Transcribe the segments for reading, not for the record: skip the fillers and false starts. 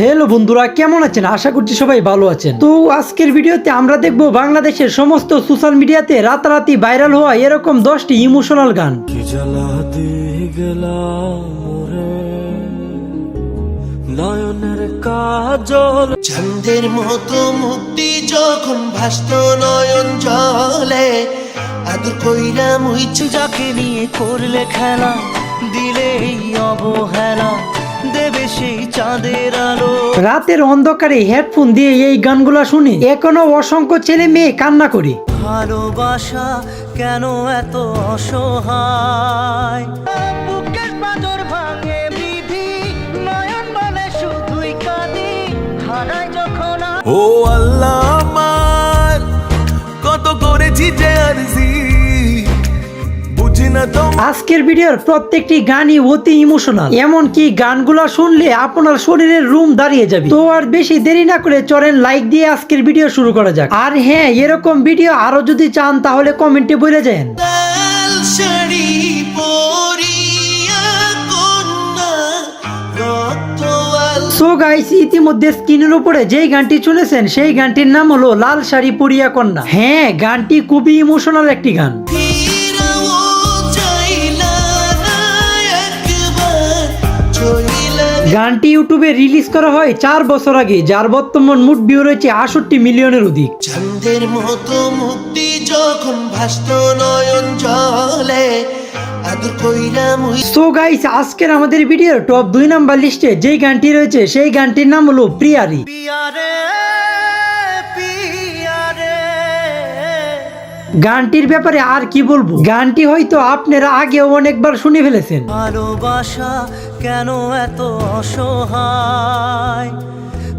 Hello বন্ধুরা, কেমন আছেন? আশা করছি সবাই ভালো আছেন। তো আজকের ভিডিওতে আমরা দেখব বাংলাদেশের সমস্ত সোশ্যাল মিডিয়াতে রাতারাতি ভাইরাল হওয়া এরকম 10টি ইমোশনাল গান। নয়নের কাজল চাঁদের মতো মুক্তি যখন ভাসত নয়ন জলে আদর কইরা মুইছে যাকে নিয়ে করলে খেলা দিলে এই অবহেলা দেবে সেই চাঁদের আলো। রাতের অন্ধকারে হেডফোন দিয়ে এই গানগুলা শুনি এখনো অসংখ্য ছেলে মেয়ে কান্না করে। ভালোবাসা কেন এত অসহায়, বুকের পাঁজর ভাঙে বিধি নয়ন বলে শুধুই কাঁদি হারাই যখন। ও আল্লাহ আমার কত করেছি যে আরজি বুঝি না তো। আজকের ভিডিওর প্রত্যেকটি গানই অতি ইমোশনাল, এমনকি গানগুলা শুনলে আপনার শরীরের রুম দাঁড়িয়ে যাবে। তো আর বেশি দেরি না করে চলেন লাইক দিয়ে আজকের ভিডিও শুরু করা যাক। আর হ্যাঁ, এরকম ভিডিও আরো যদি চান তাহলে কমেন্টে বলে যান। সো গাইস, ইতিমধ্যে স্ক্রিনের উপরে যেই গানটি শুনেছেন সেই গানটির নাম হলো লাল শাড়ি পরিয়া কন্যা। হ্যাঁ, গানটি খুবই ইমোশনাল একটি গান। গানটি ইউটিউবে রিলিজ করা হয় 4 বছর আগে, যার বর্তমান মোট ভিউ রয়েছে 68 মিলিয়নের অধিক। চাঁদের মতো মুক্তি যখন ভাসত নয়ন জলে আদর কইরা মুই। সো গাইস, আজকের আমাদের ভিডিওর টপ 2 নাম্বার লিস্টে যেই গানটি রয়েছে সেই গানটির নাম হলো প্রিয়ারি। গানটির ব্যাপারে আর কি বলবো, গানটি হয়তো আপনারা আগেও অনেকবার শুনে ফেলেছেন। ভালোবাসা কেন এত অসহায়,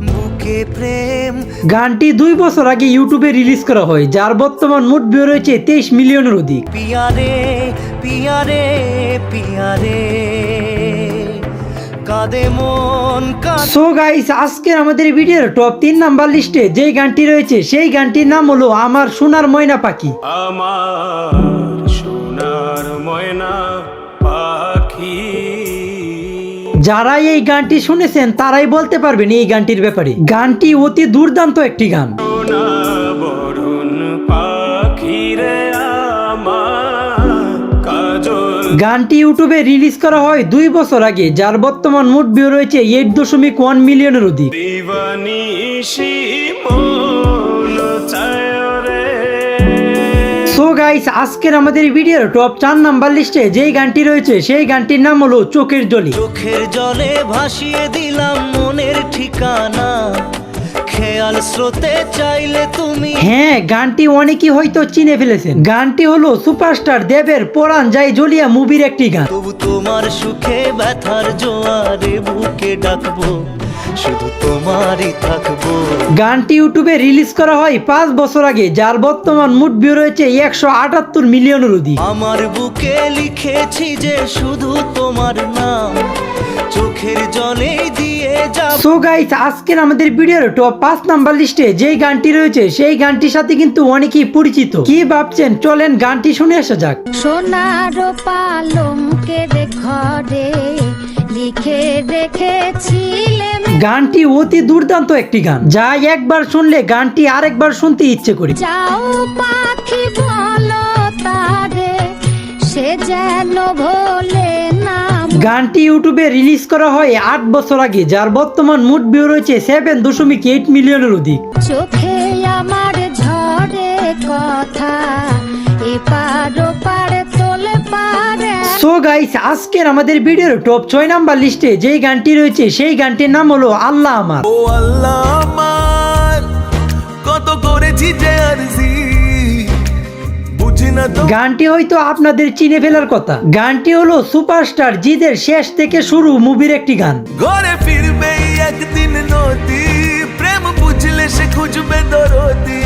বুকে প্রেম। গানটি 2 বছর আগে ইউটিউবে রিলিজ করা হয়, যার বর্তমান মোট ভিউ রয়েছে 23 মিলিয়নের অধিক। পিয়ারে পিয়ারে পিয়ারে কাঁদে মন। সো গাইস, আজকের আমাদের ভিডিওর টপ 3 নাম্বার লিস্টে যেই গানটি রয়েছে সেই গানটির নাম হলো আমার সোনার ময়না পাখি। আমার সোনার ময়না পাখি। যারা এই গানটি শুনেছেন তারাই বলতে পারবেন এই গানটির ব্যাপারে। গানটি অতি দুর্দান্ত একটি গান। সোনা বরণ পাখি রে আমার কাজল। গানটি ইউটিউবে রিলিজ করা হয় 2 বছর আগে, যার বর্তমান মোট ভিউ রয়েছে 8.1 মিলিয়নের অধিক। দিবানিশি মন চায় রে। সো গাইস, আজকের আমাদের ভিডিওর টপ 4 নাম্বার লিস্টে যেই গানটি রয়েছে সেই গানটির নাম হলো চোখের জলে। চোখের জলে ভাসিয়ে দিলাম মনের ঠিকানা, খেয়াল স্রোতে চাইলে তুমি। হ্যাঁ, গানটি অনেকেই হয়তো চিনে ফেলেছেন। গানটি হলো সুপারস্টার দেবের পরাণ যায় জ্বলিয়া মুভির একটি গান। তবু তোমার সুখে ব্যথার জোয়ারে বুকে ডাকবো, শুধু তোমারই থাকবো। গানটি ইউটিউবে রিলিজ করা হয় 5 বছর আগে, যার বর্তমান মোট ভিউ রয়েছে 178 মিলিয়নের অধিক। আমার বুকে লিখেছি যে শুধু তোমার নাম, চোখের জলে দিয়ে যাব। সো গাইস, আজকের আমাদের ভিডিওর টপ 5 নাম্বার লিস্টে যেই গানটি রয়েছে সেই গানটির সাথে কিন্তু অনেকেই পরিচিত। কি ভাবছেন, চলেন গানটি শুনে আসা যাক। সোনার পালঙ্কে ঘরে লিখে রেখেছিলে। গানটি অতি দুর্দান্ত একটি গান, যা একবার শুনলে গানটি আরেকবার শুনতে ইচ্ছে করে। যাও পাখি বলো তারে সে যেন ভোলে না। গানটি ইউটিউবে রিলিজ করা হয় 8 বছর আগে, যার বর্তমান মোট ভিউ রয়েছে 7.8 মিলিয়নের অধিক। চোখে আমার ঝরে কথা এপার ওপার তোলে পারে। সো গাইস, আজকের আমাদের ভিডিওর টপ 6 নাম্বার লিস্টে যেই গানটি রয়েছে সেই গানটির নাম হলো আল্লাহ আমার। ও আল্লাহ আমার কত করেছি যে আরজি বুঝি না তো। গানটি হয়তো আপনাদের চিনে ফেলার কথা। গানটি হলো সুপারস্টার জিদের শেষ থেকে শুরু মুভির একটি গান। ঘরে ফিরবে একদিন নদী, প্রেম বুঝলে সে খুঁজবে দরদি।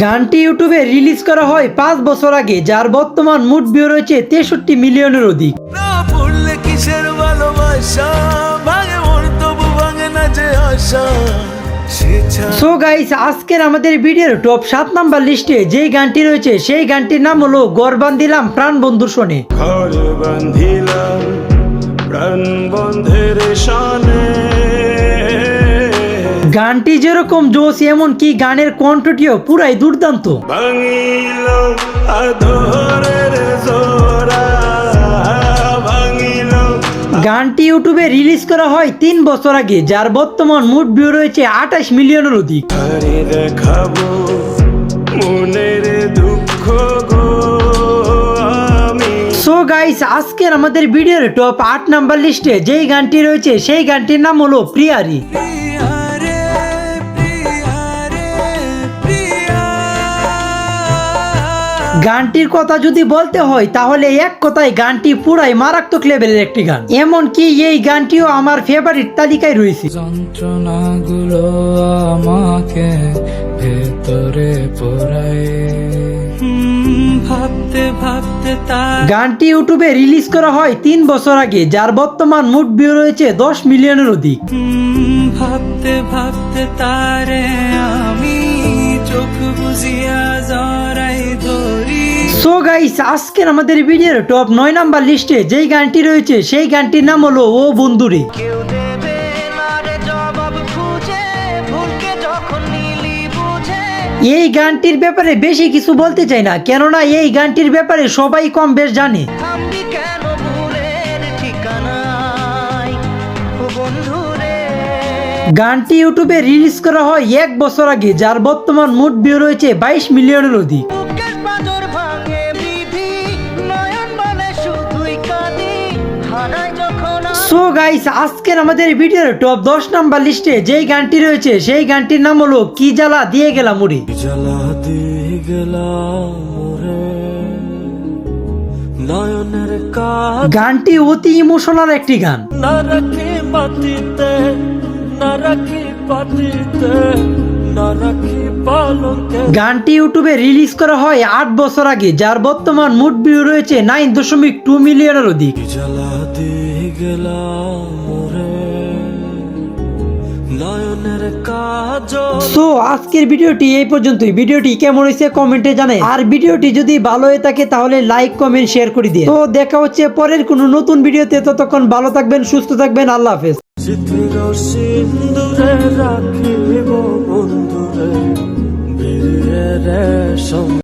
গানটি ইউটিউবে রিলিজ করা হয় 5 বছর আগে, যার বর্তমান মোট ভিউ রয়েছে 63 মিলিয়নের অধিক। না পড়লে কিসের ভালোবাসা, ভাঙে মন তবু ভাঙে না যে আশা। সো গাইস, আজকের আমাদের ভিডিওর টপ 7 নাম্বার লিস্টে যেই গানটি রয়েছে সেই গানটির নাম হলো ঘর বান্ধিলাম প্রাণ বন্ধুর শোনে। ঘর বান্ধিলাম প্রাণ বন্ধের শানে। গানটি যেরকম জোশ, এমন কি গানের কণ্ঠটিও পুরাই দুর্দান্ত। ভাঙিল আদরের জোড়া, ভাঙিল। গানটি ইউটিউবে রিলিজ করা হয় 3 বছর আগে, যার বর্তমান মোট ভিউ রয়েছে 28 মিলিয়নের অধিক। আরে দেখাবো মনের দুঃখ গো আমি। সো গাইস, আজকের আমাদের ভিডিওর টপ 8 নাম্বার লিস্টে যেই গানটি রয়েছে সেই গানটির নাম হলো প্রিয়ারি। গানটির কথা যদি বলতে হয় তাহলে এক কথায় গানটি পুরাই মারাত্মক লেভেলের একটি গান। এমনকি এই গানটিও আমার ফেভারিট তালিকায় রয়েছে। যন্ত্রণাগুলো আমাকে ভেতরে পোড়ায়, ভাবতে ভাবতে তার গানটি ইউটিউবে রিলিজ করা হয় 3 বছর আগে, যার বর্তমান মোট ভিউ রয়েছে 10 মিলিয়নের অধিক। ভাবতে ভাবতে তারে আমি চোখ বুঝিয়া জড়াই ধরি। সো গাইস, আজকের আমাদের ভিডিওর টপ 9 নাম্বার লিস্টে যেই গানটি রয়েছে সেই গানটির নাম হলো ও বন্ধুরে। কেউ দেবে না রে জবাব খুঁজে, ভুলকে যখন নিলি বুঝে। এই গানটির ব্যাপারে বেশি কিছু বলতে চাই না, কেননা এই গানটির ব্যাপারে সবাই কম বেশ জানে। থামবি কেন ভুলের ঠিকানায়, ও বন্ধুরে। গানটি ইউটিউবে রিলিজ করা হয় 1 বছর আগে, যার বর্তমান মোট ভিউ রয়েছে 22 মিলিয়নের অধিক। বুকের পাঁজর ভাঙে বিধি, নয়ন বলে শুধুই কাঁদি, হারায় যখন সো গাইস, আজকের আমাদের ভিডিওর টপ 10 নাম্বার লিস্টে যেই গানটি রয়েছে সেই গানটির নাম হলো কি জ্বালা দিয়ে গেলাম মুড়ি। জ্বালা দিয়ে গেলাম মোরে, নয়নের কাজ গানটি অতি ইমোশনাল একটি গান। না রাখি মাটিতে, না রাখি পাটিতে, না রাখি পালকে। গানটি ইউটিউবে রিলিজ করা হয় 8 বছর আগে, যার বর্তমান মোট ভিউ রয়েছে 9.2 মিলিয়নের অধিক। জ্বালা দিয়ে গেলাম মোরে, নয়নের কাজ। সো আজকের ভিডিওটি এই পর্যন্তই। ভিডিওটি কেমন হয়েছে কমেন্টে জানাই, আর ভিডিওটি যদি ভালো হয়ে থাকে তাহলে লাইক কমেন্ট শেয়ার করে দিয়ে। তো দেখা হচ্ছে পরের কোনো নতুন ভিডিওতে, ততক্ষণ ভালো থাকবেন, সুস্থ থাকবেন, আল্লাহ হাফেজ। স্মৃতির সিন্দুরে রাখিব বন্ধুরে, বীরের